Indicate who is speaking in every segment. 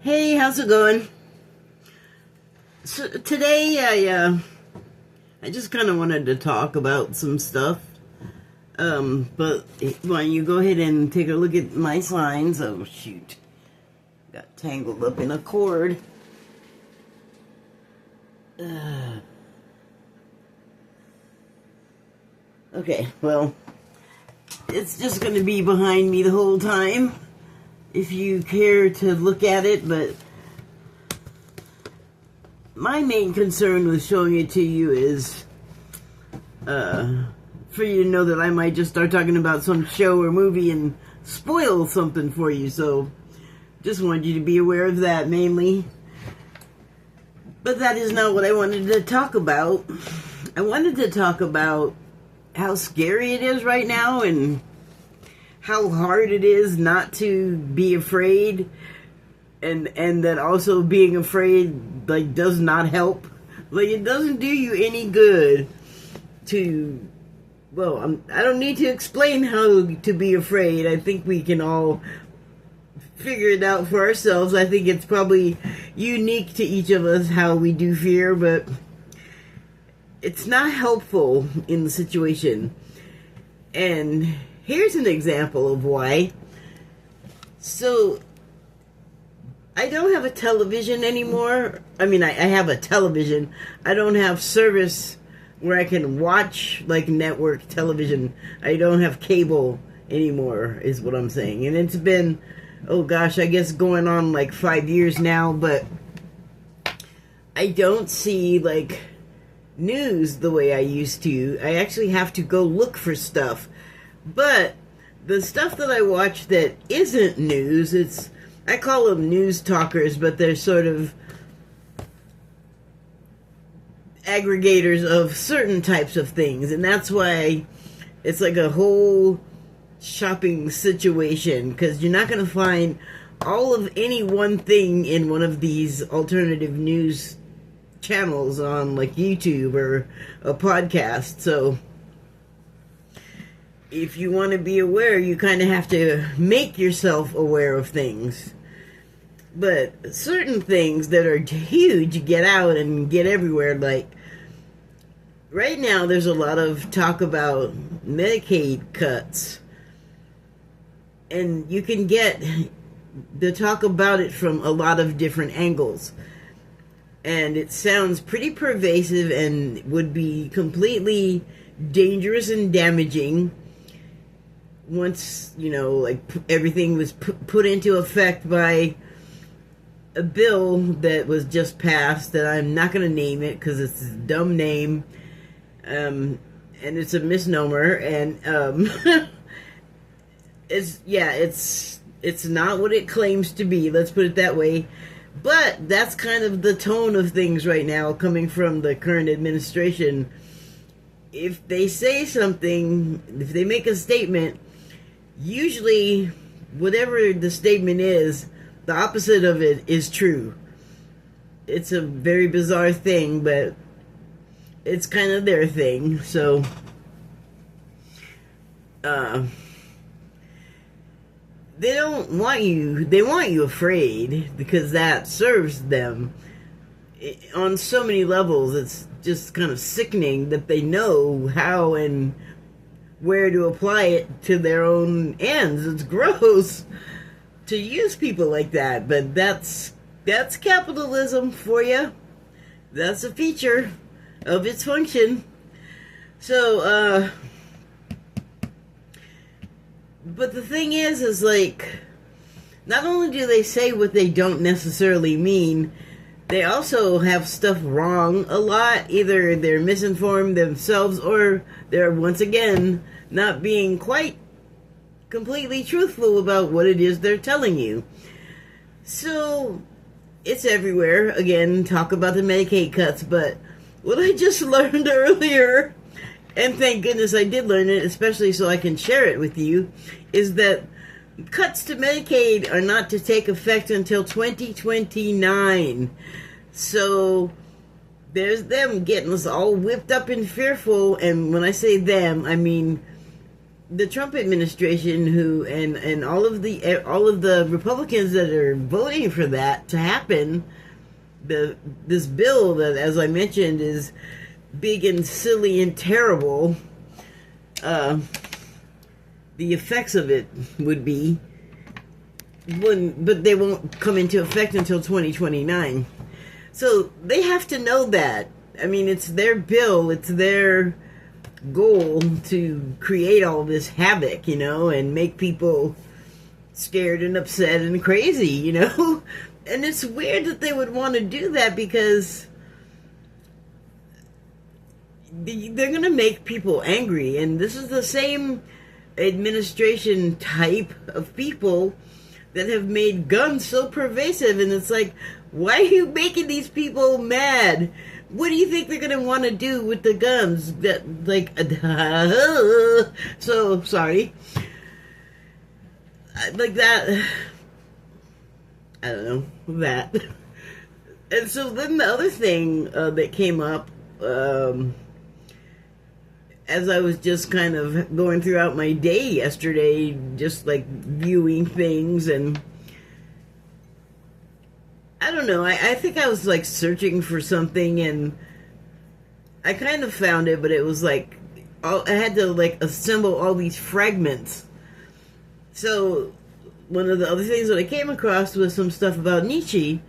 Speaker 1: Hey, how's it going? So today I just kind of wanted to talk about some stuff. But why don't you go ahead and take a look at my signs? Oh shoot, got tangled up in a cord. Okay, well, it's just going to be behind me the whole time if you care to look at it, but my main concern with showing it to you is for you to know that I might just start talking about some show or movie and spoil something for you, so just wanted you to be aware of that mainly. But that is not what I wanted to talk about. I wanted to talk about how scary it is right now and how hard it is not to be afraid, and that also being afraid does not help. It doesn't do you any good to, I don't need to explain how to be afraid. I think we can all figure it out for ourselves. I think it's probably unique to each of us how we do fear, but it's not helpful in the situation. And here's an example of why. So, I don't have a television anymore. I mean, I have a television. I don't have service where I can watch, network television. I don't have cable anymore, is what I'm saying. And it's been, I guess going on 5 years now, but I don't see, news the way I used to. I actually have to go look for stuff. But the stuff that I watch that isn't news, I call them news talkers, but they're sort of aggregators of certain types of things. And that's why it's like a whole shopping situation, because you're not going to find all of any one thing in one of these alternative news channels on YouTube or a podcast. So if you want to be aware, you kind of have to make yourself aware of things. But certain things that are huge get out and get everywhere. Right now there's a lot of talk about Medicaid cuts, and you can get the talk about it from a lot of different angles. And it sounds pretty pervasive and would be completely dangerous and damaging once, everything was put into effect by a bill that was just passed, that I'm not going to name it because it's a dumb name, and it's a misnomer, and it's not what it claims to be, let's put it that way. But that's kind of the tone of things right now coming from the current administration. If they say something, if they make a statement, usually whatever the statement is, the opposite of it is true. It's a very bizarre thing, but it's kind of their thing. So, they want you afraid, because that serves them on so many levels. It's just kind of sickening that they know how and where to apply it to their own ends. It's gross to use people like that, but that's capitalism for you. That's a feature of its function. So, but the thing is not only do they say what they don't necessarily mean, they also have stuff wrong a lot. Either they're misinformed themselves, or they're, once again, not being quite completely truthful about what it is they're telling you. So, it's everywhere. Again, talk about the Medicaid cuts, but what I just learned earlier, and thank goodness I did learn it, especially so I can share it with you, is that cuts to Medicaid are not to take effect until 2029. So there's them getting us all whipped up and fearful. And when I say them, I mean the Trump administration, who and all of the Republicans that are voting for that to happen, this bill that, as I mentioned, is big and silly and terrible. The effects of it would be but they won't come into effect until 2029. So they have to know that. I mean, it's their bill, it's their goal to create all this havoc, and make people scared and upset and crazy, And it's weird that they would want to do that, because they're going to make people angry. And this is the same administration type of people that have made guns so pervasive. And it's like, why are you making these people mad? What do you think they're going to want to do with the guns? So, sorry. Like that. I don't know. That. And so then the other thing that came up, as I was just kind of going throughout my day yesterday, just like viewing things, and I don't know, I think I was like searching for something, and I kind of found it, but it was like, I had to like assemble all these fragments. So one of the other things that I came across was some stuff about Nietzsche.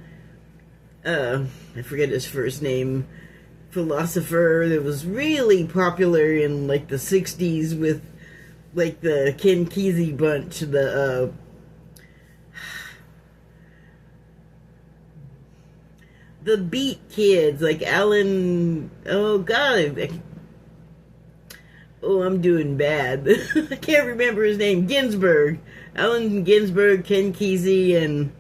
Speaker 1: I forget his first name. Philosopher that was really popular in like the 60s with like the Ken Kesey bunch, the Beat Kids, like Alan, oh god, I'm doing bad. I can't remember his name. Ginsberg, Allen Ginsberg, Ken Kesey, and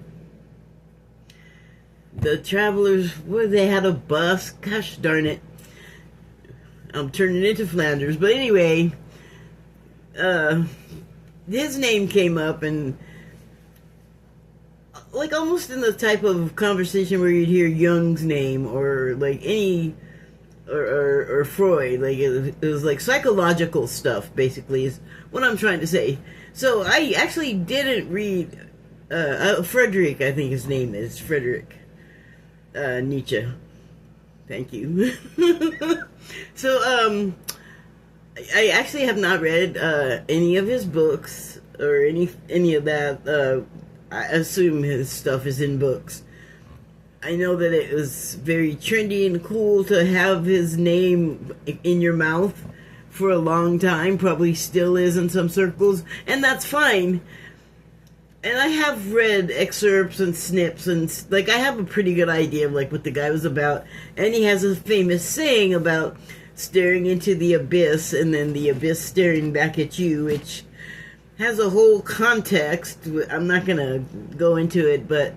Speaker 1: the Travelers, they had a bus. Gosh darn it. I'm turning into Flanders. But anyway, his name came up, and like almost in the type of conversation where you'd hear Jung's name, or like or Freud. Like it was like psychological stuff, basically, is what I'm trying to say. So I actually didn't read Frederick, I think his name is Frederick Nietzsche. Thank you. So, I actually have not read any of his books or any of that. I assume his stuff is in books. I know that it was very trendy and cool to have his name in your mouth for a long time. Probably still is in some circles, and that's fine. And I have read excerpts and snips, and like I have a pretty good idea of like what the guy was about. And he has a famous saying about staring into the abyss and then the abyss staring back at you, which has a whole context. I'm not gonna go into it, but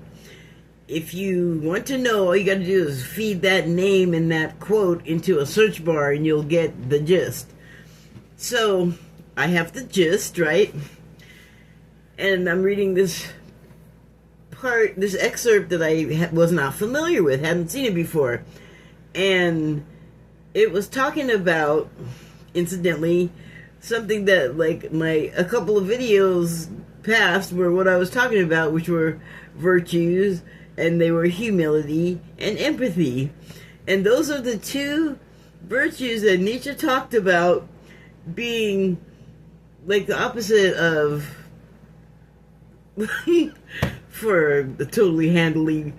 Speaker 1: if you want to know, all you gotta do is feed that name and that quote into a search bar and you'll get the gist. So I have the gist, right? And I'm reading this excerpt that I was not familiar with, hadn't seen it before. And it was talking about, incidentally, something that like a couple of videos past were what I was talking about, which were virtues, and they were humility and empathy. And those are the two virtues that Nietzsche talked about being like the opposite of for the totally handily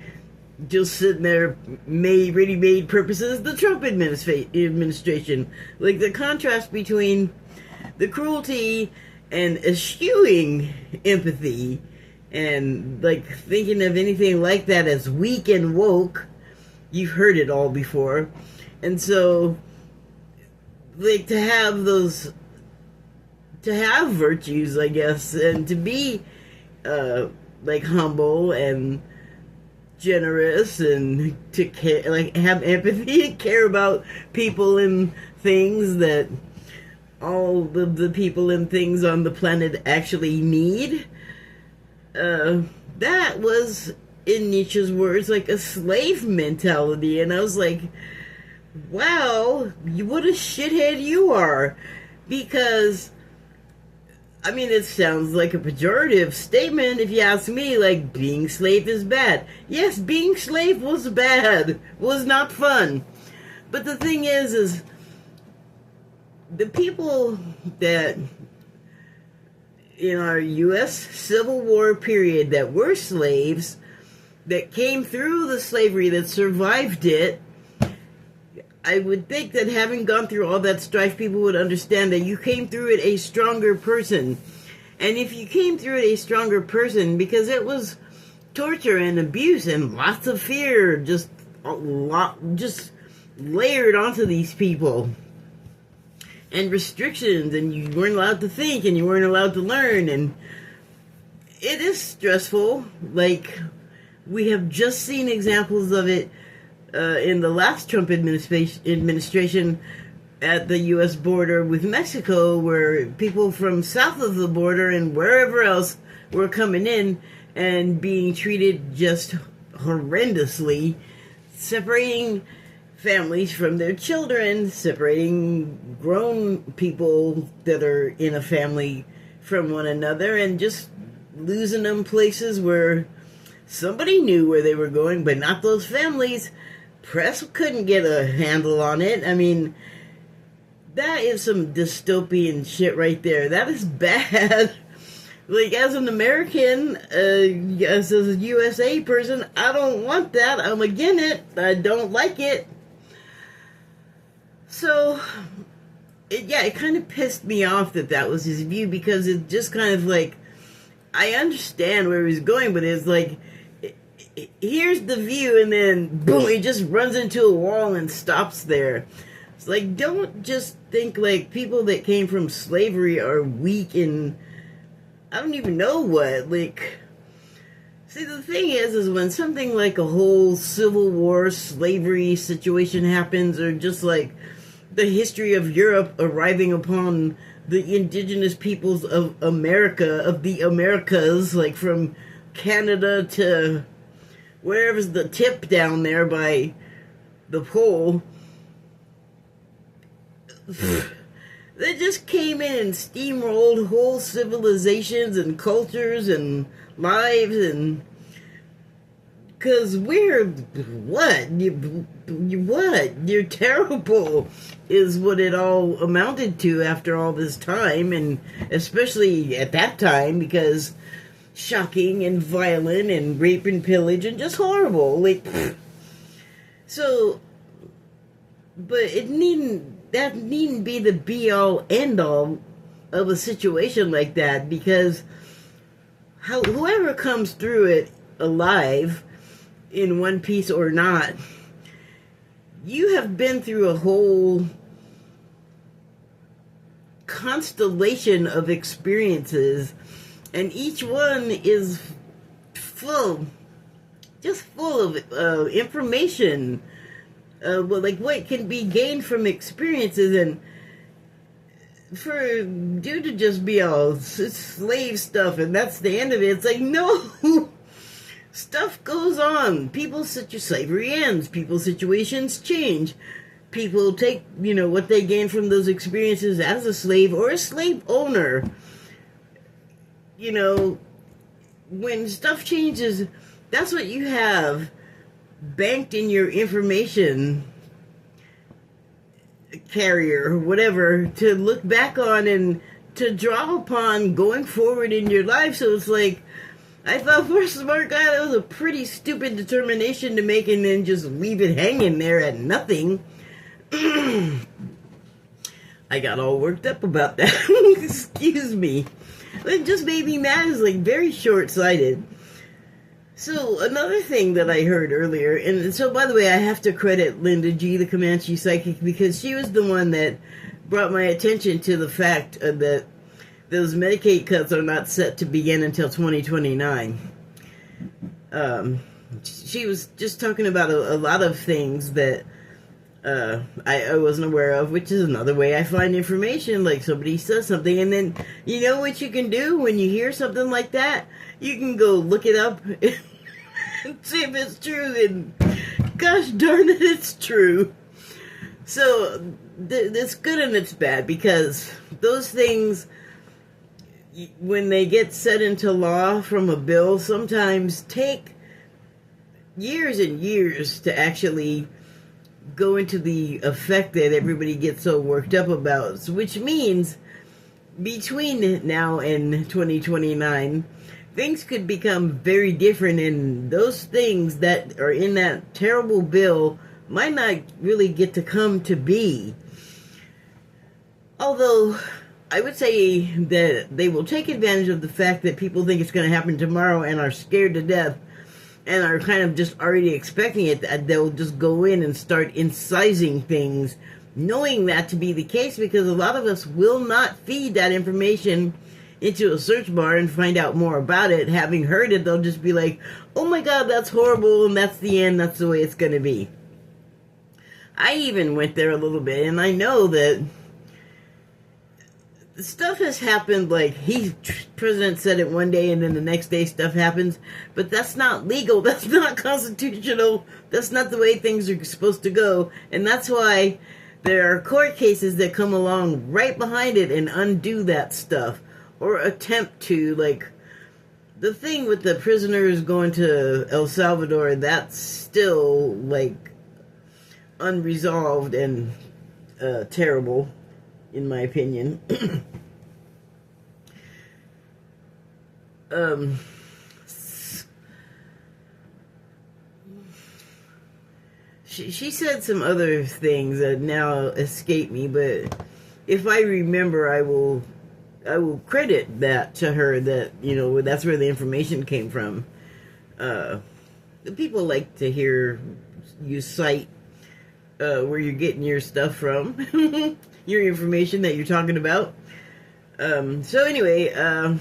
Speaker 1: just sitting there ready-made purposes, the Trump administration. Like the contrast between the cruelty and eschewing empathy and like thinking of anything like that as weak and woke. You've heard it all before. And so like to have virtues, I guess, and to be like humble and generous and to care, like have empathy and care about people and things that all the people and things on the planet actually need. That was, in Nietzsche's words, like a slave mentality. And I was like, wow, what a shithead you are. Because I mean, it sounds like a pejorative statement if you ask me, like, being slave is bad. Yes, being slave was bad, was not fun. But the thing is the people that in our U.S. Civil War period that were slaves, that came through the slavery, that survived it, I would think that having gone through all that strife, people would understand that you came through it a stronger person. And if you came through it a stronger person, because it was torture and abuse and lots of fear, just layered onto these people, and restrictions, and you weren't allowed to think, and you weren't allowed to learn, and it is stressful. Like, we have just seen examples of it in the last Trump administration at the U.S. border with Mexico, where people from south of the border and wherever else were coming in and being treated just horrendously, separating families from their children, separating grown people that are in a family from one another, and just losing them places where somebody knew where they were going, but not those families. Press couldn't get a handle on it. I mean, that is some dystopian shit right there. That is bad. Like, as an American, as a USA person, I don't want that. I'm against it. I don't like it. So, it kind of pissed me off that was his view, because it just kind of like, I understand where he's going, but it's like, here's the view, and then boom, it just runs into a wall and stops there. It's like, don't just think like people that came from slavery are weak and I don't even know what. Like, see, the thing is when something like a whole Civil War slavery situation happens, or just like the history of Europe arriving upon the indigenous peoples of America, of the Americas, like from Canada to wherever's the tip down there by the pole. They just came in and steamrolled whole civilizations and cultures and lives, and because we're what? You're terrible is what it all amounted to after all this time, and especially at that time, because shocking and violent and rape and pillage and just horrible. Like, so, but that needn't be the be-all, end-all of a situation like that, because whoever comes through it alive, in one piece or not, you have been through a whole constellation of experiences, and each one is full of information, like what can be gained from experiences. And for you to just be all slave stuff and that's the end of it, it's like, no. Stuff goes on. Slavery ends. People's situations change. People take, what they gain from those experiences as a slave or a slave owner. When stuff changes, that's what you have banked in your information carrier, or whatever, to look back on and to draw upon going forward in your life. So it's like, I thought for a smart guy that was a pretty stupid determination to make, and then just leave it hanging there at nothing. I got all worked up about that. Excuse me. It just made me mad. It's like very short-sighted. So another thing that I heard earlier, and so by the way, I have to credit Linda G, the Comanche psychic, because she was the one that brought my attention to the fact that those Medicaid cuts are not set to begin until 2029. She was just talking about a lot of things that I wasn't aware of, which is another way I find information. Like, somebody says something, and then you know what you can do when you hear something like that? You can go look it up and see if it's true, and gosh darn it, it's true. So it's good and it's bad, because those things when they get set into law from a bill, sometimes take years and years to actually go into the effect that everybody gets so worked up about, which means between now and 2029, things could become very different, and those things that are in that terrible bill might not really get to come to be. Although, I would say that they will take advantage of the fact that people think it's going to happen tomorrow and are scared to death and are kind of just already expecting it. That they'll just go in and start incising things, knowing that to be the case, because a lot of us will not feed that information into a search bar and find out more about it. Having heard it, they'll just be like, oh my god, that's horrible, and that's the end, that's the way it's going to be. I even went there a little bit, and I know that stuff has happened, like, president said it one day and then the next day stuff happens, but that's not legal, that's not constitutional, that's not the way things are supposed to go, and that's why there are court cases that come along right behind it and undo that stuff, or attempt to, like, the thing with the prisoners going to El Salvador, that's still, like, unresolved and terrible, in my opinion. She said some other things that now escape me, but if I remember, I will credit that to her, that, you know, that's where the information came from. The people like to hear you cite where you're getting your stuff from, your information that you're talking about. So anyway, I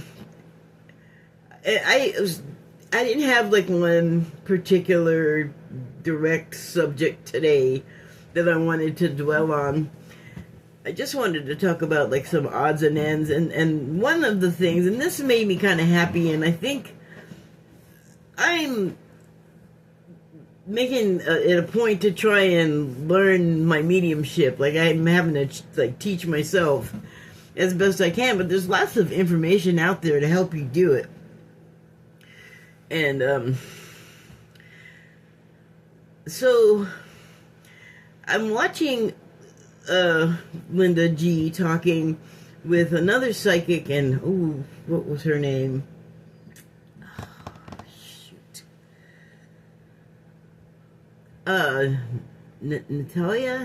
Speaker 1: didn't have like one particular direct subject today that I wanted to dwell on. I just wanted to talk about like some odds and ends, and one of the things, and this made me kind of happy, and I think I'm making it a point to try and learn my mediumship. Like, I'm having to like teach myself as best I can, but there's lots of information out there to help you do it. And so I'm watching Linda G talking with another psychic, and what was her name?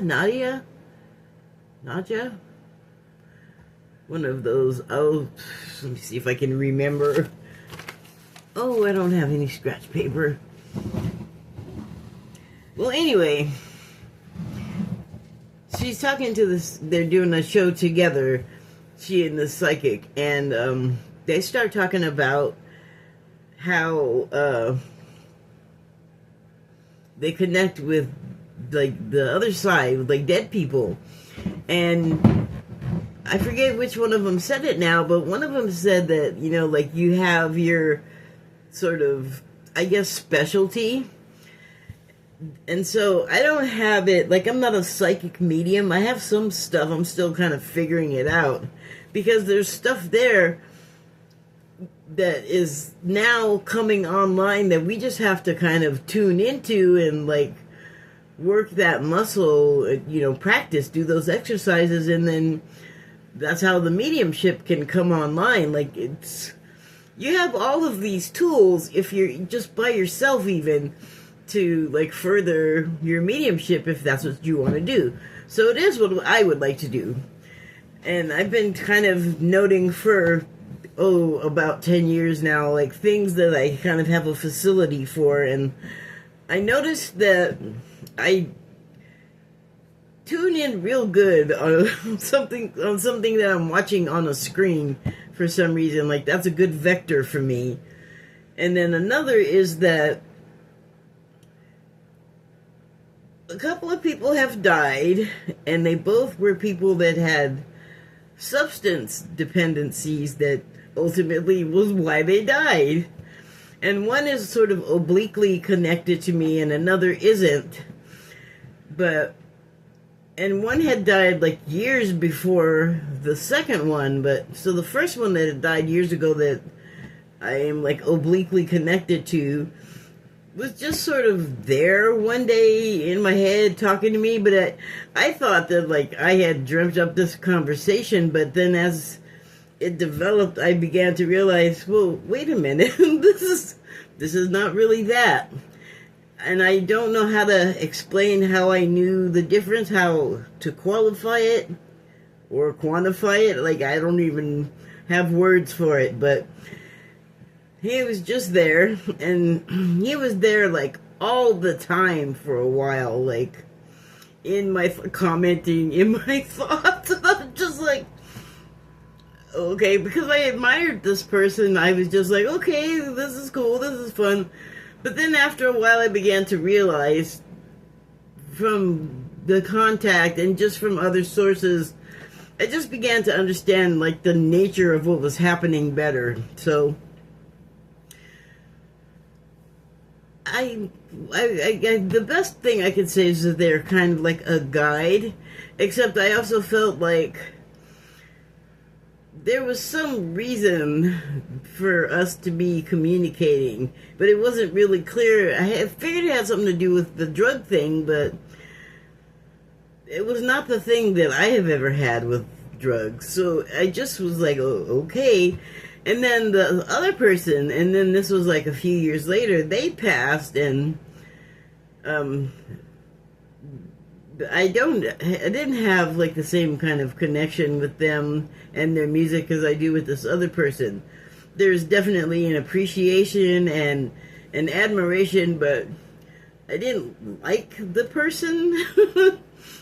Speaker 1: Nadia? One of those. Oh, let me see if I can remember. Oh, I don't have any scratch paper. Well, anyway, she's talking to this, they're doing a show together, she and the psychic, and they start talking about how they connect with, like, the other side, with, like, dead people. And I forget which one of them said it now, but one of them said that, you know, like, you have your sort of, I guess, specialty. And so I don't have it, like, I'm not a psychic medium. I have some stuff, I'm still kind of figuring it out, because there's stuff there that is now coming online that we just have to kind of tune into and, like, work that muscle, you know, practice, do those exercises, and then that's how the mediumship can come online. Like, it's, you have all of these tools if you're just by yourself, even, to, like, further your mediumship if that's what you want to do. So it is what I would like to do. And I've been kind of noting for about 10 years now, like, things that I kind of have a facility for, and I noticed that I tune in real good on something that I'm watching on a screen for some reason. Like, that's a good vector for me. And then another is that a couple of people have died, and they both were people that had substance dependencies that ultimately was why they died. And one is sort of obliquely connected to me and another isn't. But And one had died like years before the second one, but so the first one that had died years ago that I am like obliquely connected to was just sort of there one day in my head talking to me, but I thought that like I had dreamt up this conversation, but then as it developed, I began to realize, well, wait a minute, this is not really that. And I don't know how to explain how I knew the difference, how to qualify it or quantify it. Like, I don't even have words for it, but he was just there, and he was there, like, all the time for a while, like, in my commenting, in my thoughts, and I'm just like, okay, because I admired this person, I was just like, okay, this is cool, this is fun. But then after a while, I began to realize from the contact and just from other sources, I just began to understand, like, the nature of what was happening better. So the best thing I could say is that they're kind of like a guide, except I also felt like there was some reason for us to be communicating, but it wasn't really clear. I figured it had something to do with the drug thing, but it was not the thing that I have ever had with drugs. So I just was like, oh, okay. And then the other person, and then this was like a few years later, they passed, and I didn't have like the same kind of connection with them and their music as I do with this other person. There's definitely an appreciation and an admiration, but I didn't like the person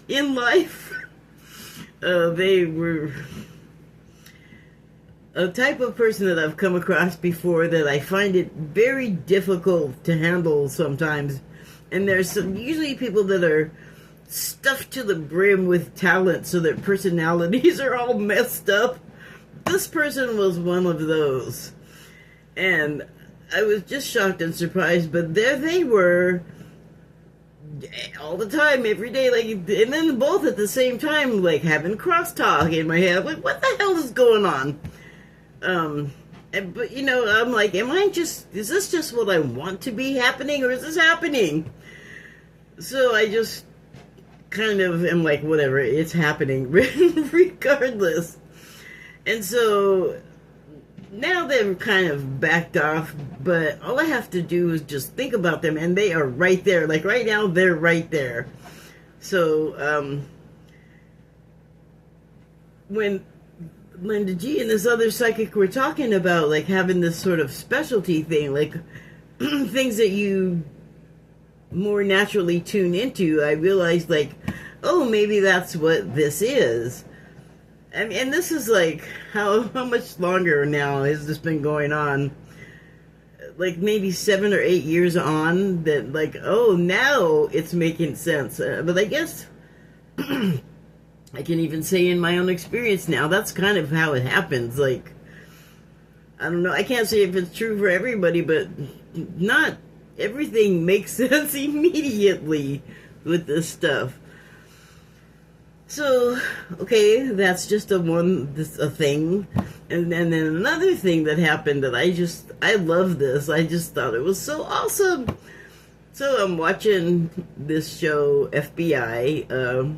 Speaker 1: in life. They were a type of person that I've come across before that I find it very difficult to handle sometimes. And there's usually people that are stuffed to the brim with talent so their personalities are all messed up. This person was one of those. And I was just shocked and surprised, but there they were all the time, every day, like, and then both at the same time, like, having crosstalk in my head. Like, what the hell is going on? But, you know, I'm like, is this just what I want to be happening, or is this happening? So I just kind of am like, whatever, it's happening regardless. And so now they've kind of backed off, but all I have to do is just think about them, and they are right there. Like, right now, they're right there. So when Linda G and this other psychic were talking about, like, having this sort of specialty thing, like things that you more naturally tune into, I realized, like, oh, maybe that's what this is. I mean, and this is like, how much longer now has this been going on? Like, maybe 7 or 8 years on, that, like, oh, now it's making sense. But I guess I can even say in my own experience now, that's kind of how it happens. Like, I don't know, I can't say if it's true for everybody, but not everything makes sense immediately with this stuff. So, okay, that's just a thing. And then another thing that happened that I love this. I just thought it was so awesome. So I'm watching this show, FBI.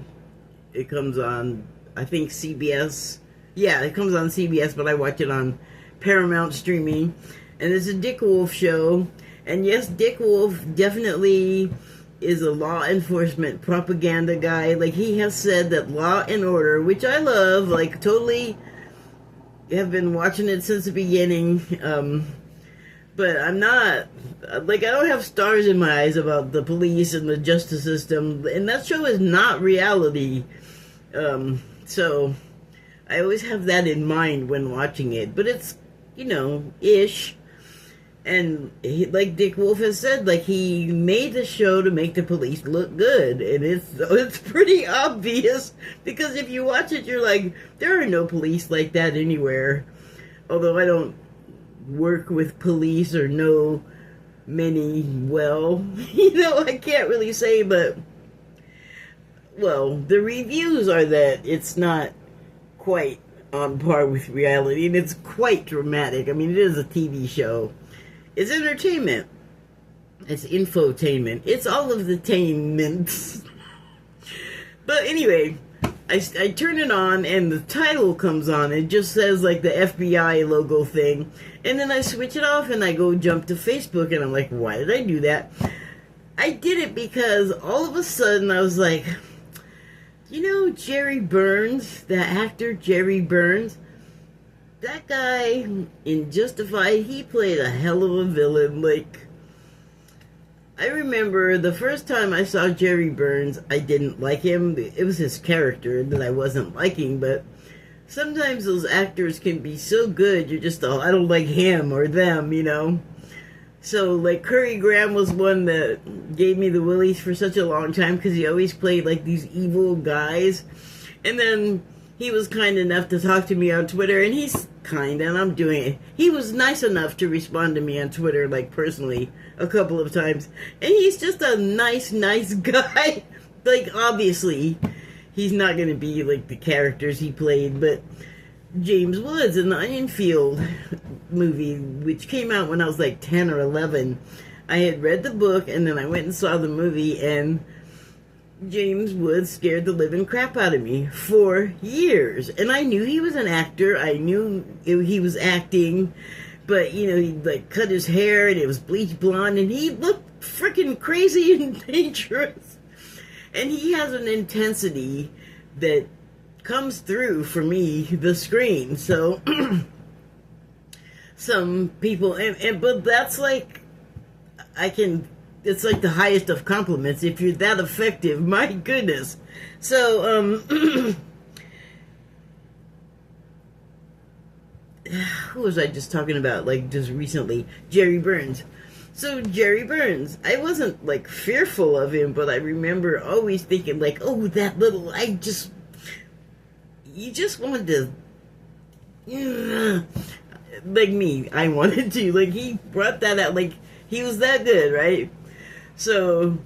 Speaker 1: It comes on, I think, CBS. Yeah, it comes on CBS, but I watch it on Paramount streaming. And it's a Dick Wolf show. And yes, Dick Wolf definitely is a law enforcement propaganda guy. Like, he has said that Law and Order, which I love, like, totally have been watching it since the beginning, but I'm not, like, I don't have stars in my eyes about the police and the justice system, and that show is not reality. So I always have that in mind when watching it, but it's, you know, ish. And he, like Dick Wolf has said, like, he made the show to make the police look good. And it's pretty obvious, because if you watch it, you're like, there are no police like that anywhere. Although I don't work with police or know many well. You know, I can't really say, but well, the reviews are that it's not quite on par with reality, and it's quite dramatic. I mean, it is a TV show. It's entertainment. It's infotainment. It's all of the tainments. But anyway, I turn it on, and the title comes on. It just says, like, the FBI logo thing. And then I switch it off, and I go jump to Facebook, and I'm like, why did I do that? I did it because all of a sudden I was like, you know Jerry Burns, the actor Jerry Burns? That guy in Justified, he played a hell of a villain. Like, I remember the first time I saw Jerry Burns, I didn't like him. It was his character that I wasn't liking, but sometimes those actors can be so good, you're just, oh, I don't like him or them, you know? So, like, Curry Graham was one that gave me the willies for such a long time because he always played, like, these evil guys. And then he was kind enough to talk to me on Twitter, and he's kind, and I'm doing it. He was nice enough to respond to me on Twitter, like, personally, a couple of times. And he's just a nice guy. Like, obviously, he's not going to be, like, the characters he played, but James Woods in the Onion Field movie, which came out when I was like 10 or 11. I had read the book, and then I went and saw the movie, and James Woods scared the living crap out of me for years. And I knew he was an actor. I knew he was acting, but, you know, he like cut his hair, and it was bleach blonde, and he looked freaking crazy and dangerous. And he has an intensity that comes through for me, the screen. So some people, but that's like, it's like the highest of compliments if you're that effective. My goodness. So who was I just talking about, like, just recently? Jerry Burns. So Jerry Burns, I wasn't like fearful of him, but I remember always thinking, like, oh, that little, you just wanted to, like me, I wanted to, like, he brought that out, like, he was that good, right? So,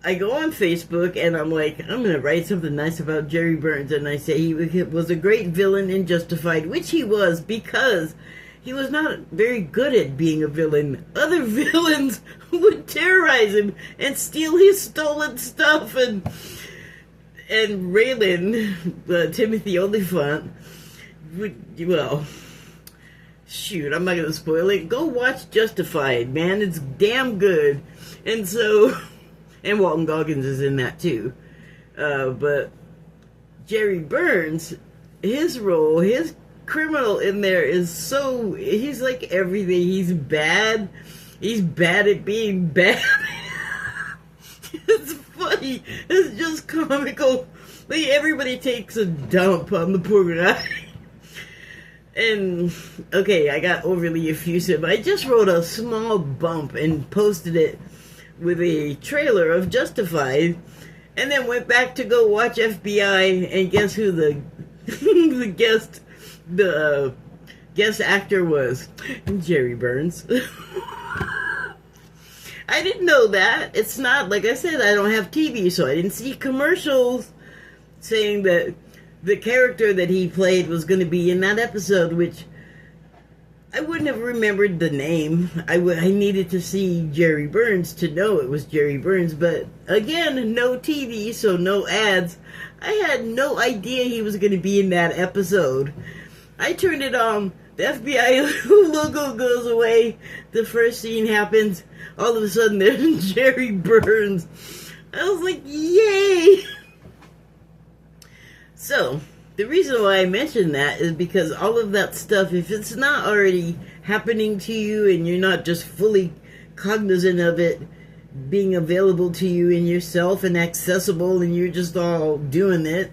Speaker 1: I go on Facebook, and I'm like, I'm going to write something nice about Jerry Burns, and I say he was a great villain in Justified, which he was, because he was not very good at being a villain. Other villains would terrorize him and steal his stolen stuff, and Raylan, Timothy Oliphant, well, shoot, I'm not going to spoil it. Go watch Justified, man. It's damn good. And so, and Walton Goggins is in that too. But Jerry Burns, his role, his criminal in there is so, he's like everything. He's bad. He's bad at being bad. It's funny. It's just comical. Like, everybody takes a dump on the poor guy. And, okay, I got overly effusive. I just wrote a small bump and posted it with a trailer of Justified, and then went back to go watch FBI, and guess who the guest actor was? Jerry Burns. I didn't know that. It's not, like I said, I don't have TV, so I didn't see commercials saying that the character that he played was going to be in that episode, which I wouldn't have remembered the name. I needed to see Jerry Burns to know it was Jerry Burns, but again, no TV, so no ads. I had no idea he was going to be in that episode. I turned it on. The FBI logo goes away. The first scene happens. All of a sudden, there's Jerry Burns. I was like, yay! So, the reason why I mention that is because all of that stuff, if it's not already happening to you and you're not just fully cognizant of it being available to you in yourself and accessible, and you're just all doing it,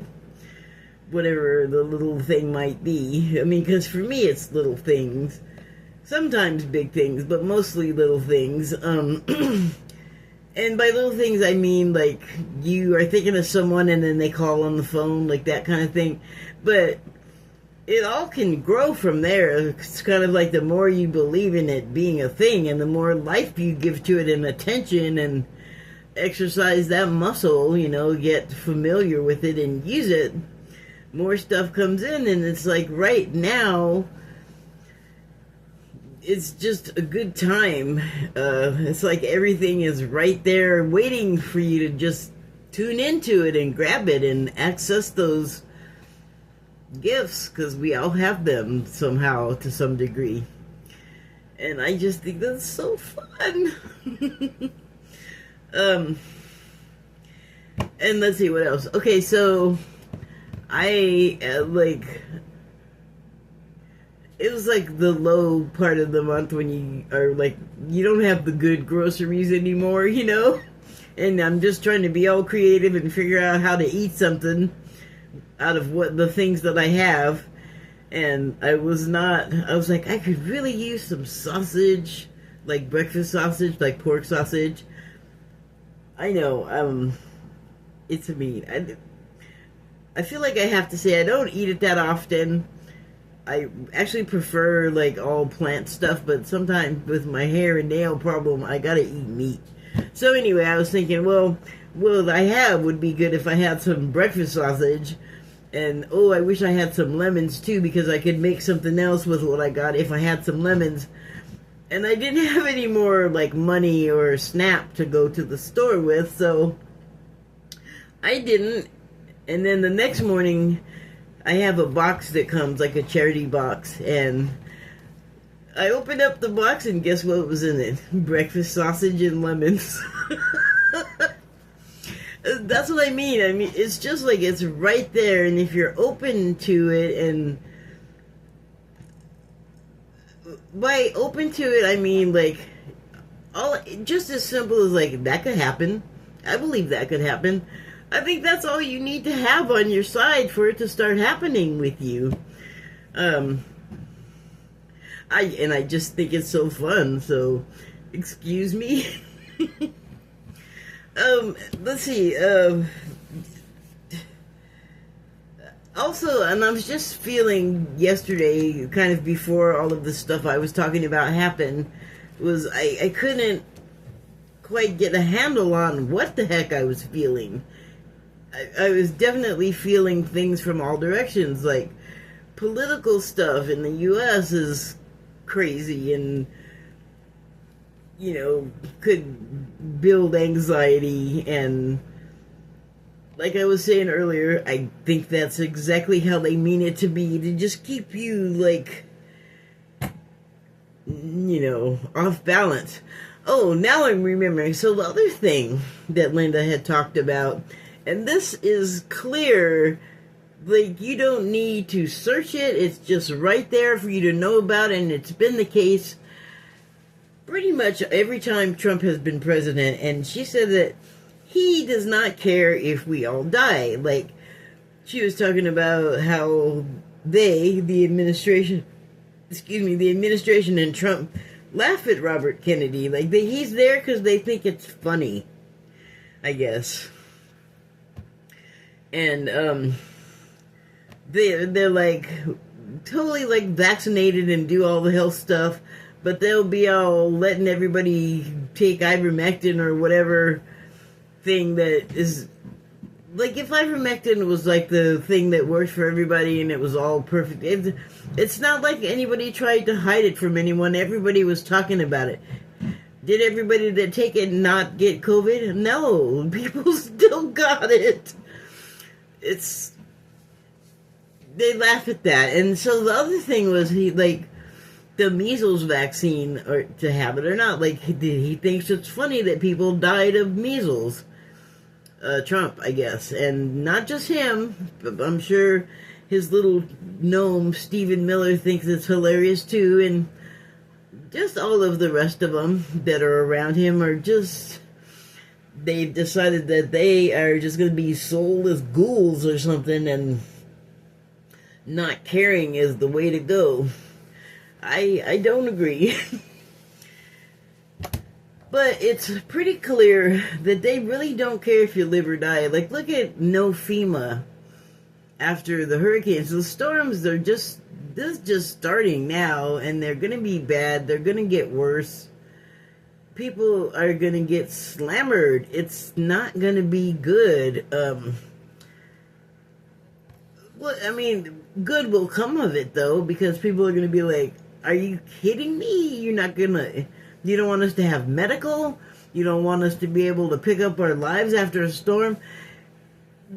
Speaker 1: whatever the little thing might be. I mean, because for me it's little things. Sometimes big things, but mostly little things. And by little things, I mean, like, you are thinking of someone and then they call on the phone, like that kind of thing. But it all can grow from there. It's kind of like the more you believe in it being a thing and the more life you give to it and attention and exercise that muscle, get familiar with it and use it, more stuff comes in. And it's like right now, it's just a good time. It's like everything is right there waiting for you to just tune into it and grab it and access those gifts, because we all have them somehow to some degree. And I just think that's so fun. And let's see what else. Okay, so I it was like the low part of the month when you are like, you don't have the good groceries anymore, and I'm just trying to be all creative and figure out how to eat something out of what the things that I have. And I was like, I could really use some sausage, like breakfast sausage, like pork sausage. I know, it's a meat. I feel like I have to say I don't eat it that often. I actually prefer like all plant stuff, but sometimes with my hair and nail problem, I gotta eat meat. So anyway, I was thinking, well, what I have would be good if I had some breakfast sausage. And I wish I had some lemons too, because I could make something else with what I got if I had some lemons. And I didn't have any more like money or Snap to go to the store with, so I didn't. And then the next morning, I have a box that comes, like a charity box, and I opened up the box and guess what was in it? Breakfast sausage and lemons. That's what I mean. I mean, it's just like it's right there, and if you're open to it, and by open to it, I mean like just as simple as like that could happen. I believe that could happen. I think that's all you need to have on your side for it to start happening with you. I just think it's so fun. So, excuse me. Let's see. Also, and I was just feeling yesterday, kind of before all of this stuff I was talking about happened, was I couldn't quite get a handle on what the heck I was feeling. I was definitely feeling things from all directions, like political stuff in the U.S. is crazy and, could build anxiety. And like I was saying earlier, I think that's exactly how they mean it to be, to just keep you, like, off balance. Oh, now I'm remembering. So the other thing that Linda had talked about, and this is clear, like, you don't need to search it. It's just right there for you to know about, and it's been the case pretty much every time Trump has been president. And she said that he does not care if we all die. Like, she was talking about how the administration and Trump laugh at Robert Kennedy. Like, he's there because they think it's funny, I guess. And they're like totally like vaccinated and do all the health stuff, but they'll be all letting everybody take ivermectin or whatever thing that is, like, if ivermectin was like the thing that worked for everybody and it was all perfect, it's not like anybody tried to hide it from anyone. Everybody was talking about it. Did everybody that take it not get COVID? No, people still got it. They laugh at that. And so the other thing was, the measles vaccine, or to have it or not, like, he thinks it's funny that people died of measles. Trump, I guess. And not just him, but I'm sure his little gnome, Stephen Miller, thinks it's hilarious too. And just all of the rest of them that are around him are just, they've decided that they are just going to be sold as ghouls or something, and not caring is the way to go. I don't agree. But it's pretty clear that they really don't care if you live or die. Like, look at no FEMA after the hurricanes. The storms, they're just starting now, and they're going to be bad. They're going to get worse. people are gonna get slammered. It's not gonna be good. Well, I mean, good will come of it though, because people are gonna be like, "Are you kidding me? You're not gonna. You don't want us to have medical. You don't want us to be able to pick up our lives after a storm."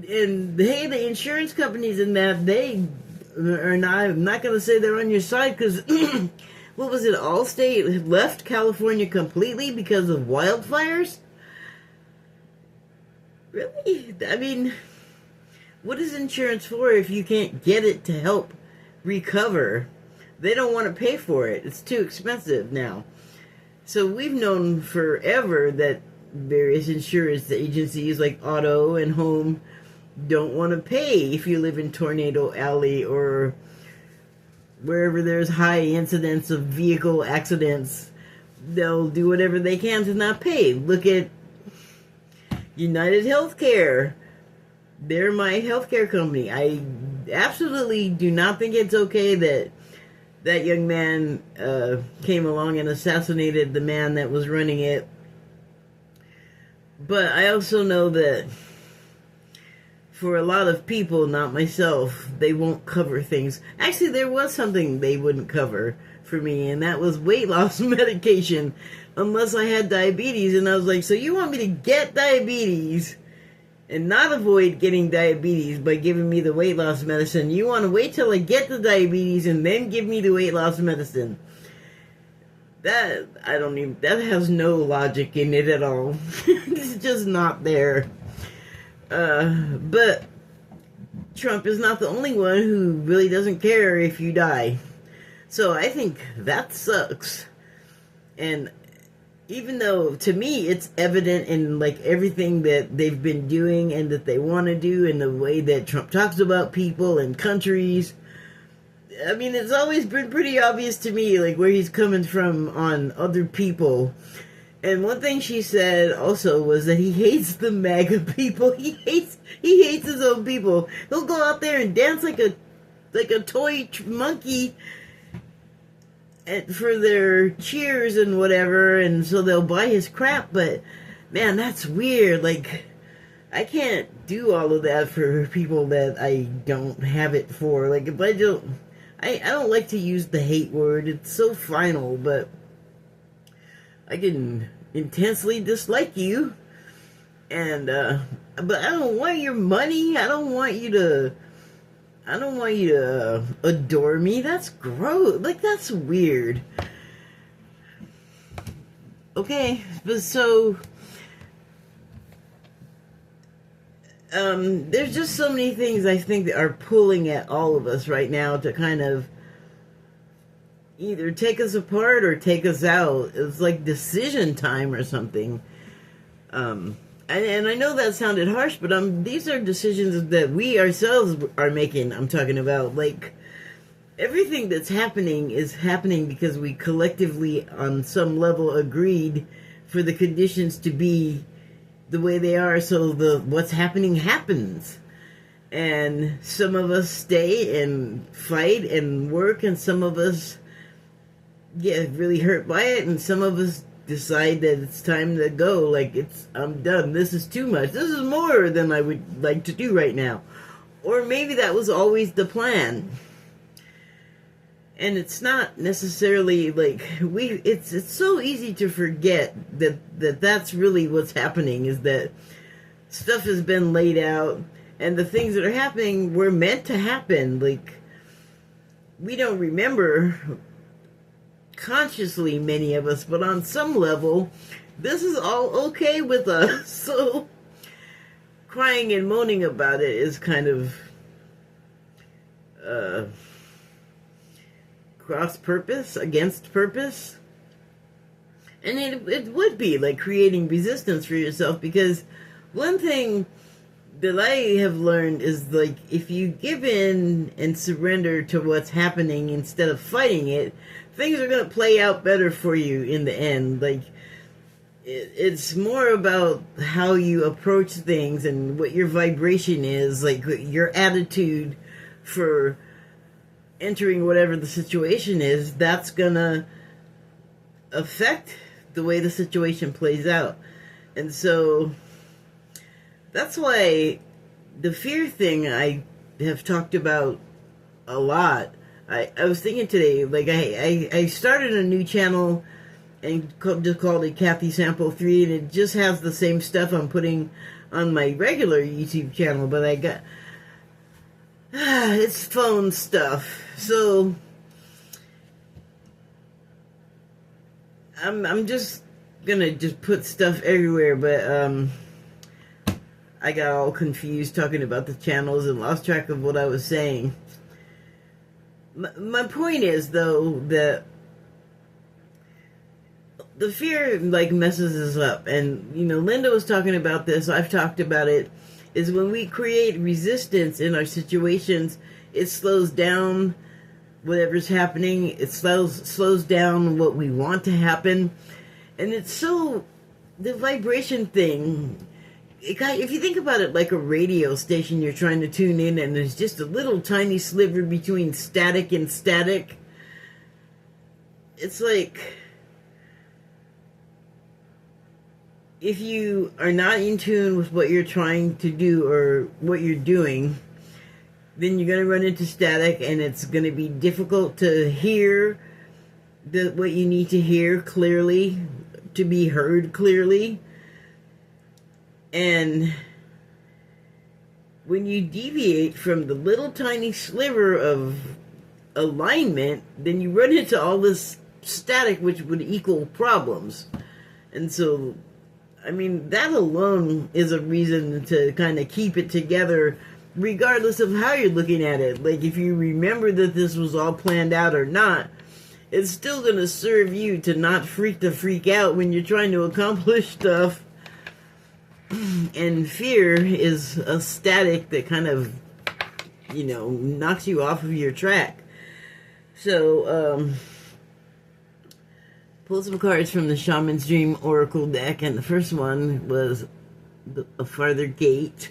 Speaker 1: And hey, the insurance companies in that, they are not. I'm not gonna say they're on your side, because what was it? Allstate left California completely because of wildfires. Really? I mean, what is insurance for if you can't get it to help recover? They don't want to pay for it. It's too expensive now. So we've known forever that various insurance agencies like auto and home don't want to pay if you live in Tornado Alley or wherever there's high incidence of vehicle accidents. They'll do whatever they can to not pay. Look at United Healthcare. They're my healthcare company. I absolutely do not think it's okay that that young man came along and assassinated the man that was running it. But I also know that for a lot of people, not myself, they won't cover things. Actually, there was something they wouldn't cover for me, and that was weight loss medication, unless I had diabetes. And I was like, so you want me to get diabetes and not avoid getting diabetes by giving me the weight loss medicine? You want to wait till I get the diabetes and then give me the weight loss medicine? That has no logic in it at all. It's just not there. But Trump is not the only one who really doesn't care if you die. So I think that sucks. And even though, to me, it's evident in, like, everything that they've been doing and that they want to do, and the way that Trump talks about people and countries. I mean, it's always been pretty obvious to me, like, where he's coming from on other people. And one thing she said also was that he hates the MAGA people. He hates his own people. He'll go out there and dance like a toy monkey for their cheers and whatever, and so they'll buy his crap. But man, that's weird. Like, I can't do all of that for people that I don't have it for. Like, if I don't like to use the hate word. It's so final, but I can intensely dislike you, and but I don't want your money. I don't want you to adore me. That's gross. Like, that's weird. Okay, but so there's just so many things I think that are pulling at all of us right now to kind of either take us apart or take us out. It's like decision time or something. And I know that sounded harsh, but these are decisions that we ourselves are making. I'm talking about, like, everything that's happening is happening because we collectively, on some level, agreed for the conditions to be the way they are, so what's happening happens. And some of us stay and fight and work, and some of us get really hurt by it, and some of us decide that it's time to go. Like, I'm done. This is too much. This is more than I would like to do right now. Or maybe that was always the plan. And it's not necessarily like it's so easy to forget that that's really what's happening, is that stuff has been laid out and the things that are happening were meant to happen. Like, we don't remember consciously, many of us, but on some level, this is all okay with us. So crying and moaning about it is kind of cross purpose, against purpose. And it would be like creating resistance for yourself, because one thing that I have learned is, like, if you give in and surrender to what's happening instead of fighting it, things are going to play out better for you in the end. Like, it's more about how you approach things and what your vibration is, like your attitude for entering whatever the situation is. That's going to affect the way the situation plays out. And so that's why the fear thing I have talked about a lot. I was thinking today, like I started a new channel and just called it Kathy Sample 3, and it just has the same stuff I'm putting on my regular YouTube channel, but I got it's phone stuff. So I'm just gonna just put stuff everywhere, but I got all confused talking about the channels and lost track of what I was saying. My point is, though, that the fear, like, messes us up. And, you know, Linda was talking about this, I've talked about it, is when we create resistance in our situations, it slows down whatever's happening. It slows down what we want to happen. And it's so, the vibration thing, if you think about it like a radio station you're trying to tune in, and there's just a little tiny sliver between static and static, it's like, if you are not in tune with what you're trying to do or what you're doing, then you're going to run into static, and it's going to be difficult to hear what you need to hear clearly, to be heard clearly. And when you deviate from the little tiny sliver of alignment, then you run into all this static, which would equal problems. And so, I mean, that alone is a reason to kind of keep it together, regardless of how you're looking at it. Like, if you remember that this was all planned out or not, it's still going to serve you to not freak out when you're trying to accomplish stuff. And fear is a static that kind of, you know, knocks you off of your track. So, pulled some cards from the Shaman's Dream Oracle deck, and the first one was a farther gate.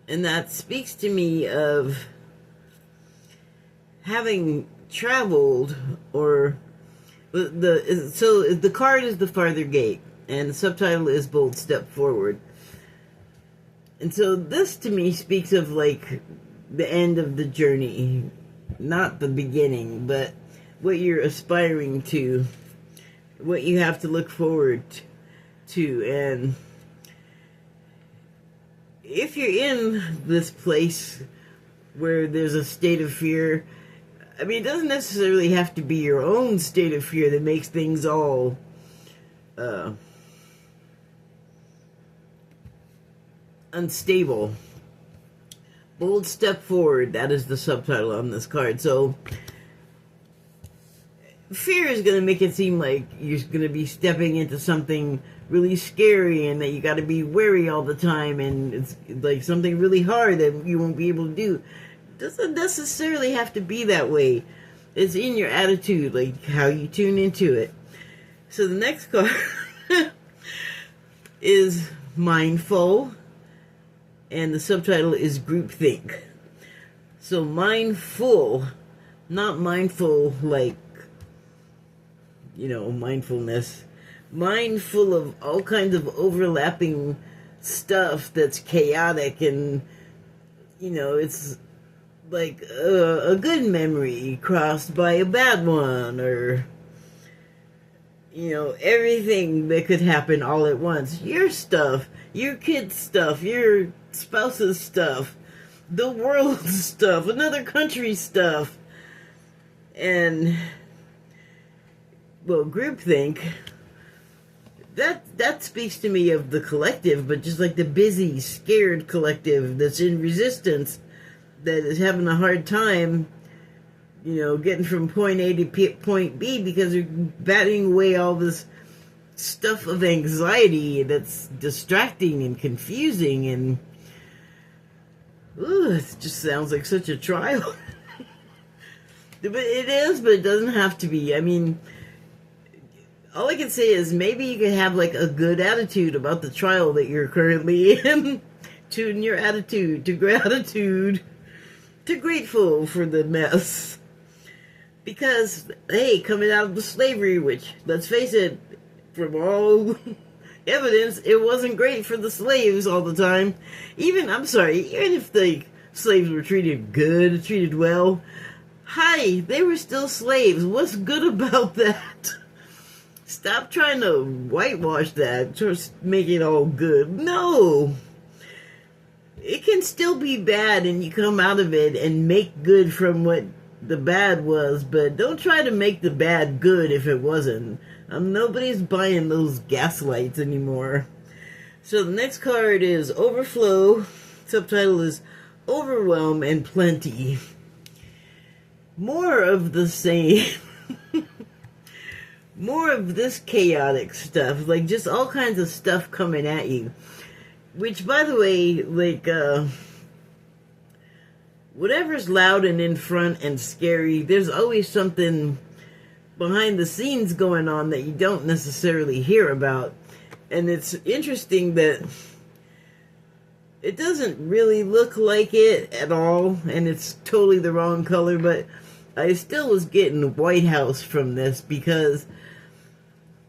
Speaker 1: And that speaks to me of having traveled, or so the card is the farther gate, and the subtitle is Bold Step Forward. And so this to me speaks of like the end of the journey, not the beginning, but what you're aspiring to, what you have to look forward to. And if you're in this place where there's a state of fear, I mean, it doesn't necessarily have to be your own state of fear that makes things all unstable. Bold Step Forward, that is the subtitle on this card. So fear is going to make it seem like you're going to be stepping into something really scary, and that you got to be wary all the time, and it's like something really hard that you won't be able to do. It doesn't necessarily have to be that way. It's in your attitude, like how you tune into it. So the next card is Mindful, and the subtitle is Groupthink. So mindful, not mindful like, you know, mindfulness. Mindful of all kinds of overlapping stuff that's chaotic, and, you know, it's like a good memory crossed by a bad one, or, you know, everything that could happen all at once. Your stuff, your kids' stuff, your spouse's stuff, the world's stuff, another country's stuff. And, well, groupthink, that speaks to me of the collective, but just like the busy, scared collective that's in resistance, that is having a hard time, you know, getting from point A to point B, because they're batting away all this stuff of anxiety that's distracting and confusing, and it just sounds like such a trial. But it is, but it doesn't have to be. I mean, all I can say is maybe you can have like a good attitude about the trial that you're currently in. Tune your attitude to gratitude, to grateful for the mess. Because, hey, coming out of the slavery, which, let's face it, from all evidence, it wasn't great for the slaves all the time. Even if the slaves were treated good, treated well, hi, they were still slaves. What's good about that? Stop trying to whitewash that, just make it all good. No! It can still be bad and you come out of it and make good from what the bad was, but don't try to make the bad good if it wasn't. Nobody's buying those gaslights anymore. So the next card is Overflow. Subtitle is Overwhelm and Plenty. More of the same. More of this chaotic stuff. Like, just all kinds of stuff coming at you. Which, by the way, like, whatever's loud and in front and scary, there's always something behind the scenes going on that you don't necessarily hear about. And it's interesting that it doesn't really look like it at all, and it's totally the wrong color, but I still was getting White House from this because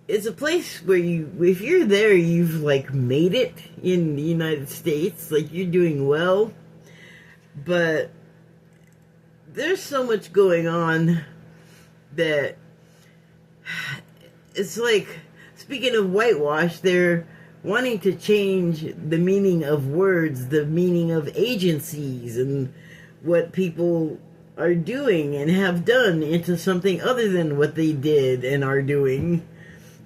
Speaker 1: it's a place where if you're there, you've, like, made it in the United States. Like, you're doing well. But there's so much going on that it's like, speaking of whitewash, they're wanting to change the meaning of words, the meaning of agencies, and what people are doing and have done into something other than what they did and are doing,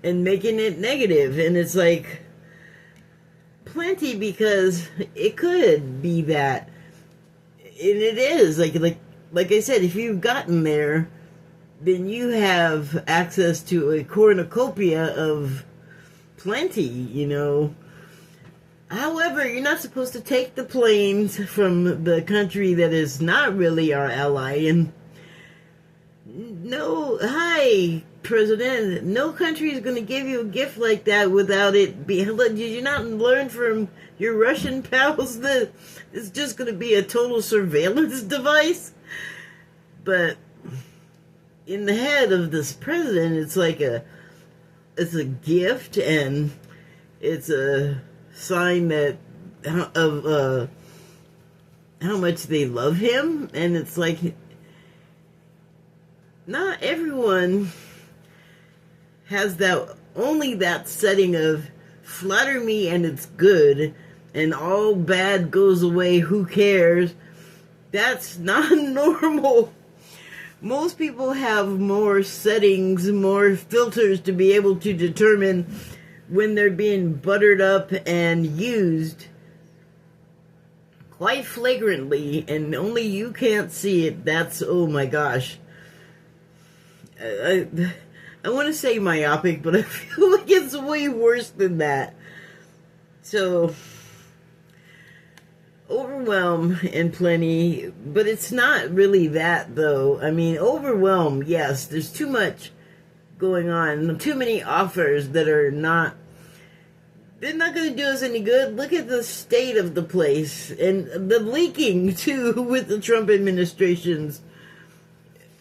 Speaker 1: and making it negative. And it's like, plenty, because it could be that, and it is like I said, if you've gotten there, then you have access to a cornucopia of plenty, you know. However, you're not supposed to take the planes from the country that is not really our ally. And no, hi, President, no country is going to give you a gift like that without it being... Did you not learn from your Russian pals that it's just going to be a total surveillance device? But in the head of this president, it's like it's a gift, and it's a sign that of how much they love him. And it's like, not everyone has only that setting of flatter me and it's good, and all bad goes away, who cares. That's not normal. Most people have more settings, more filters to be able to determine when they're being buttered up and used quite flagrantly, and only you can't see it. That's, oh my gosh. I want to say myopic, but I feel like it's way worse than that. So, overwhelm and plenty, but it's not really that, though. I mean, overwhelm, yes, there's too much going on, too many offers that are not, they're not going to do us any good. Look at the state of the place, and the leaking, too, with the Trump administrations.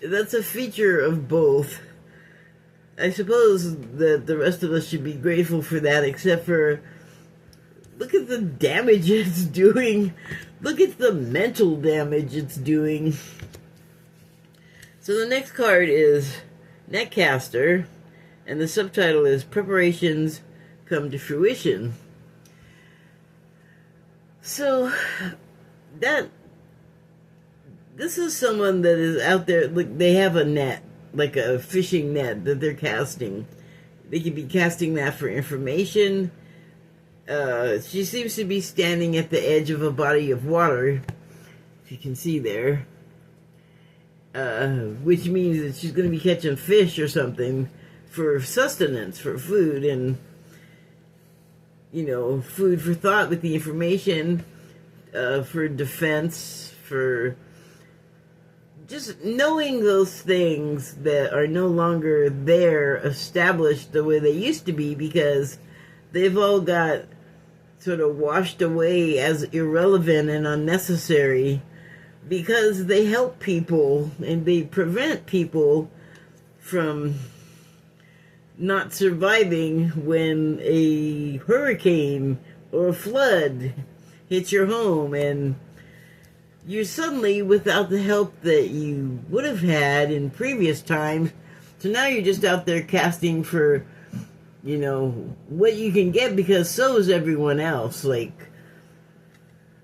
Speaker 1: That's a feature of both. I suppose that the rest of us should be grateful for that, except for, look at the damage it's doing. Look at the mental damage it's doing. So the next card is Netcaster, and the subtitle is Preparations Come to Fruition. So, this is someone that is out there, like, they have a net, like a fishing net that they're casting. They could be casting that for information. She seems to be standing at the edge of a body of water, if you can see there. Which means that she's going to be catching fish or something for sustenance, for food, and, you know, food for thought with the information, for defense, for just knowing those things that are no longer there, established the way they used to be, because they've all got sort of washed away as irrelevant and unnecessary because they help people and they prevent people from not surviving when a hurricane or a flood hits your home and you're suddenly without the help that you would have had in previous times. So now you're just out there casting for, what you can get, because so is everyone else. Like,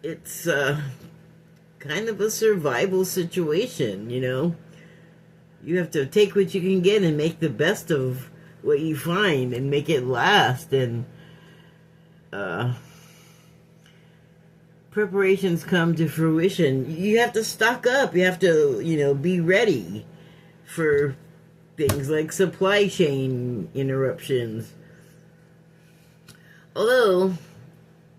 Speaker 1: it's kind of a survival situation, You have to take what you can get and make the best of what you find and make it last. And preparations come to fruition. You have to stock up. You have to, be ready for things like supply chain interruptions. Although,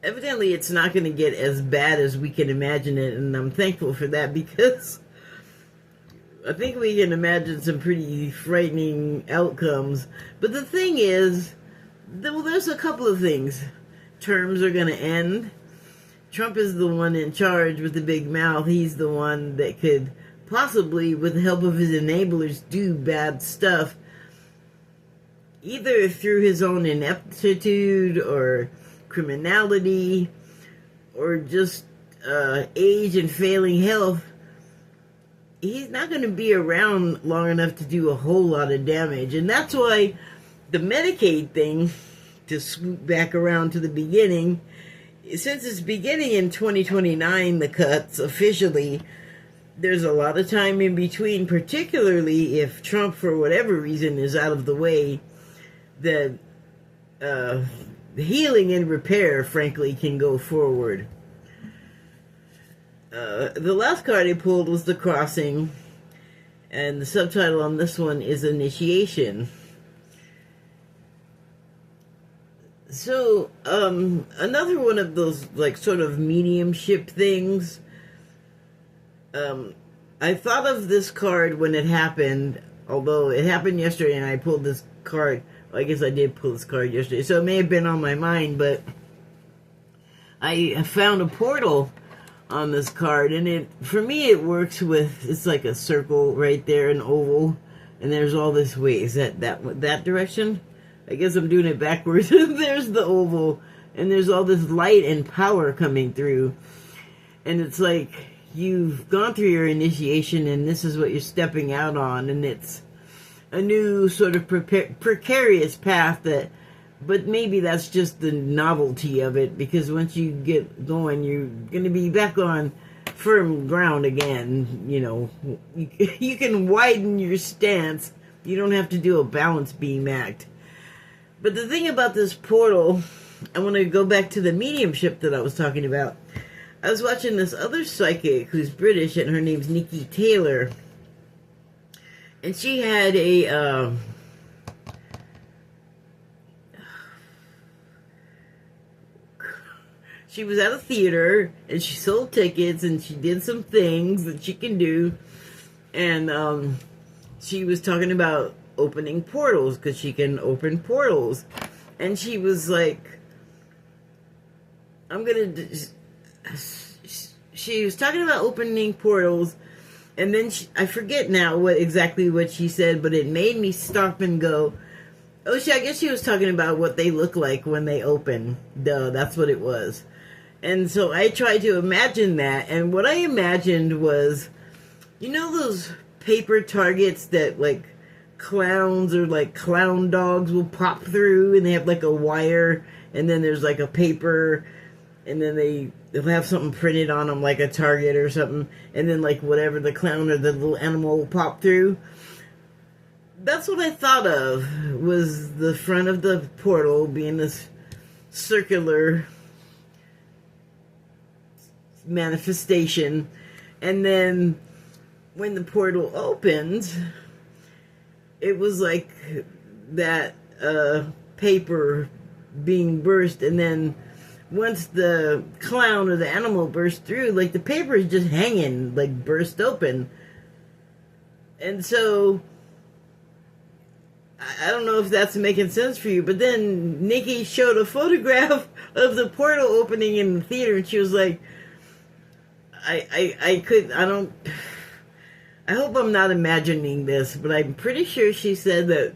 Speaker 1: evidently it's not going to get as bad as we can imagine it, and I'm thankful for that, because I think we can imagine some pretty frightening outcomes. But the thing is, there's a couple of things. Terms are going to end. Trump is the one in charge with the big mouth. He's the one that could possibly, with the help of his enablers, do bad stuff, either through his own ineptitude or criminality or just age and failing health. He's not going to be around long enough to do a whole lot of damage. And that's why the Medicaid thing, to swoop back around to the beginning, since it's beginning in 2029, the cuts officially, there's a lot of time in between, particularly if Trump, for whatever reason, is out of the way, that healing and repair, frankly, can go forward. The last card I pulled was The Crossing, and the subtitle on this one is Initiation. So, another one of those, sort of mediumship things. I thought of this card when it happened, although it happened yesterday and I pulled this card. Well, I guess I did pull this card yesterday, so it may have been on my mind, but I found a portal on this card, and for me it works with, it's like a circle right there, an oval, and there's all this, wait, is that direction? I guess I'm doing it backwards. There's the oval, and there's all this light and power coming through, and it's like you've gone through your initiation and this is what you're stepping out on, and it's a new sort of precarious path but maybe that's just the novelty of it, because once you get going, you're going to be back on firm ground again. You can widen your stance. You don't have to do a balance beam act. But the thing about this portal, I want to go back to the mediumship that I was talking about. I was watching this other psychic who's British, and her name's Nikki Taylor. And she had she was at a theater, and she sold tickets, and she did some things that she can do. And she was talking about opening portals, because she can open portals. And she was like, she was talking about opening portals, and then I forget now exactly what she said, but it made me stop and go, I guess she was talking about what they look like when they open. Duh, that's what it was. And so I tried to imagine that, and what I imagined was, those paper targets that clowns or clown dogs will pop through, and they have a wire, and then there's a paper, and then they'll have something printed on them, like a target or something, and then whatever the clown or the little animal will pop through. That's what I thought of, was the front of the portal being this circular manifestation, and then when the portal opened, it was like that paper being burst, and then once the clown or the animal burst through, the paper is just hanging, burst open. And so, I don't know if that's making sense for you, but then Nikki showed a photograph of the portal opening in the theater, and she was like, I hope I'm not imagining this, but I'm pretty sure she said that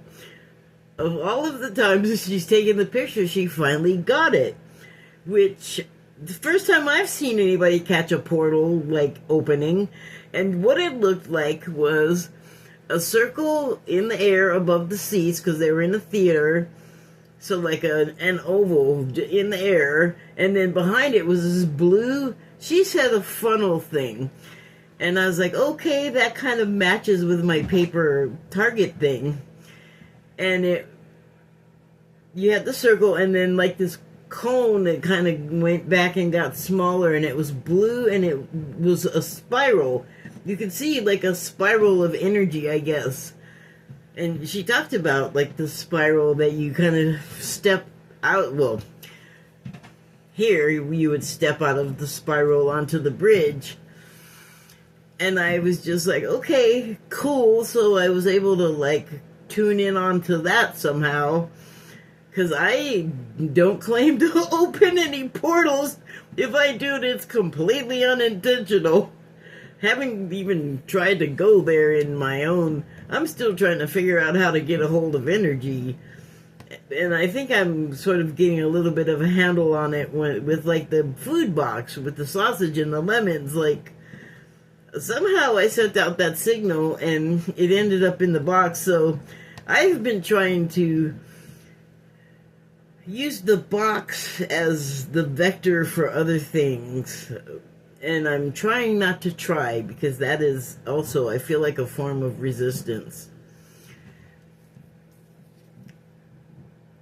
Speaker 1: of all of the times she's taken the picture, she finally got it. Which, the first time I've seen anybody catch a portal, like, opening, and what it looked like was a circle in the air above the seats, because they were in a theater, so like an oval in the air, and then behind it was this blue, she said a funnel thing. And I was like, okay, that kind of matches with my paper target thing. And you had the circle, and then like this cone that kind of went back and got smaller, and it was blue, and it was a spiral. You could see like a spiral of energy, I guess. And she talked about like the spiral that you kind of step out. Well, here you would step out of the spiral onto the bridge. And I was just like, okay, cool. So I was able to like tune in onto that somehow. Because I don't claim to open any portals. If I do, it's completely unintentional. Haven't even tried to go there in my own. I'm still trying to figure out how to get a hold of energy. And I think I'm sort of getting a little bit of a handle on it with like the food box, with the sausage and the lemons. Like, somehow I sent out that signal and it ended up in the box. So I've been trying to use the box as the vector for other things, and I'm trying not to try, because that is also, I feel like, a form of resistance.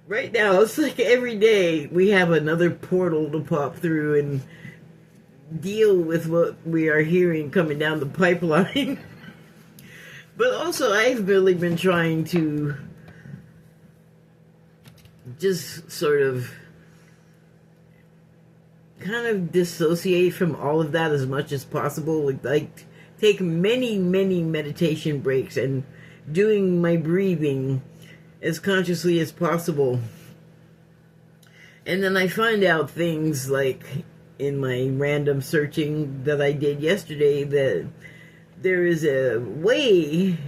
Speaker 1: Right now, it's like every day we have another portal to pop through and deal with what we are hearing coming down the pipeline. But also, I've really been trying to just sort of kind of dissociate from all of that as much as possible. Like take many meditation breaks and doing my breathing as consciously as possible. And then I find out things like in my random searching that I did yesterday that there is a way,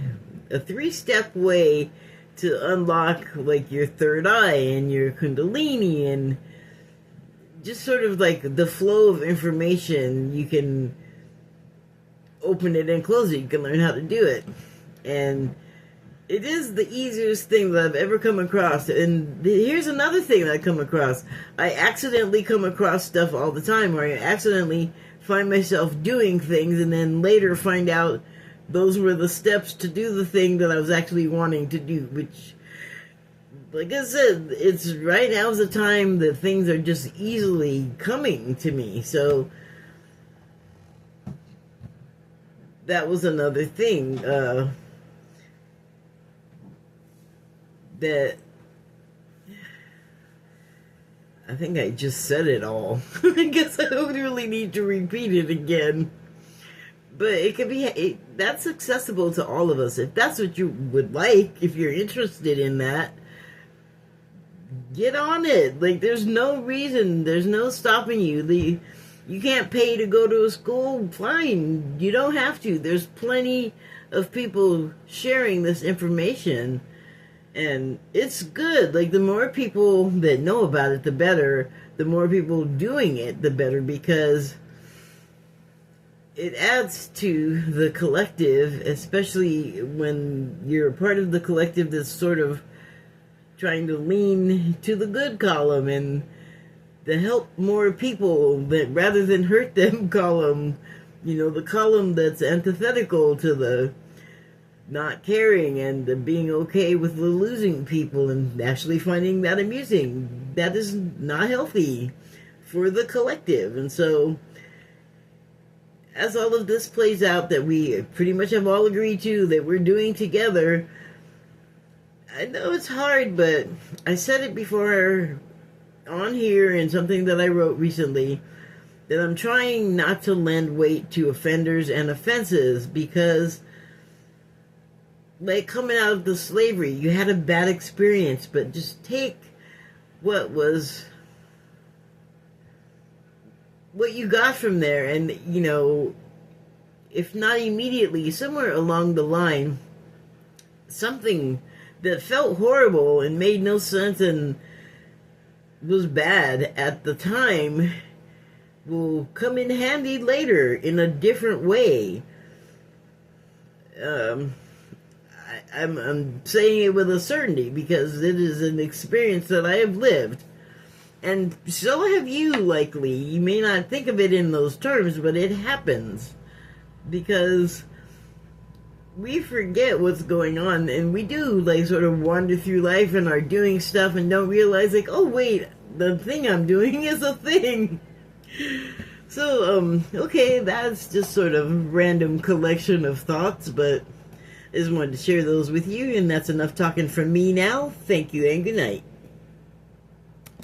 Speaker 1: a 3-step way to unlock like your third eye and your kundalini, and just sort of like the flow of information. You can open it and close it. You can learn how to do it. And it is the easiest thing that I've ever come across. And here's another thing that I come across. I accidentally come across stuff all the time, or I accidentally find myself doing things and then later find out those were the steps to do the thing that I was actually wanting to do, which, like I said, it's right now's the time that things are just easily coming to me. So that was another thing that I think I just said it all. I guess I don't really need to repeat it again. But it could be, that's accessible to all of us. If that's what you would like, if you're interested in that, get on it. Like, there's no reason, there's no stopping you. You can't pay to go to a school, fine. You don't have to. There's plenty of people sharing this information. And it's good. Like, the more people that know about it, the better. The more people doing it, the better, because it adds to the collective, especially when you're a part of the collective that's sort of trying to lean to the good column and to help more people that rather than hurt them column, you know, the column that's antithetical to the not caring and the being okay with the losing people and actually finding that amusing. That is not healthy for the collective. And so, as all of this plays out that we pretty much have all agreed to, that we're doing together, I know it's hard, but I said it before on here in something that I wrote recently, that I'm trying not to lend weight to offenders and offenses, because like coming out of the slavery, you had a bad experience, but just take what was what you got from there. And, you know, if not immediately, somewhere along the line, something that felt horrible and made no sense and was bad at the time will come in handy later in a different way. I'm saying it with a certainty because it is an experience that I have lived. And so have you, likely. You may not think of it in those terms, but it happens. Because we forget what's going on, and we do, like, sort of wander through life and are doing stuff and don't realize, like, oh, wait, the thing I'm doing is a thing. So, okay, that's just sort of random collection of thoughts, but I just wanted to share those with you, and that's enough talking from me now. Thank you, and good night.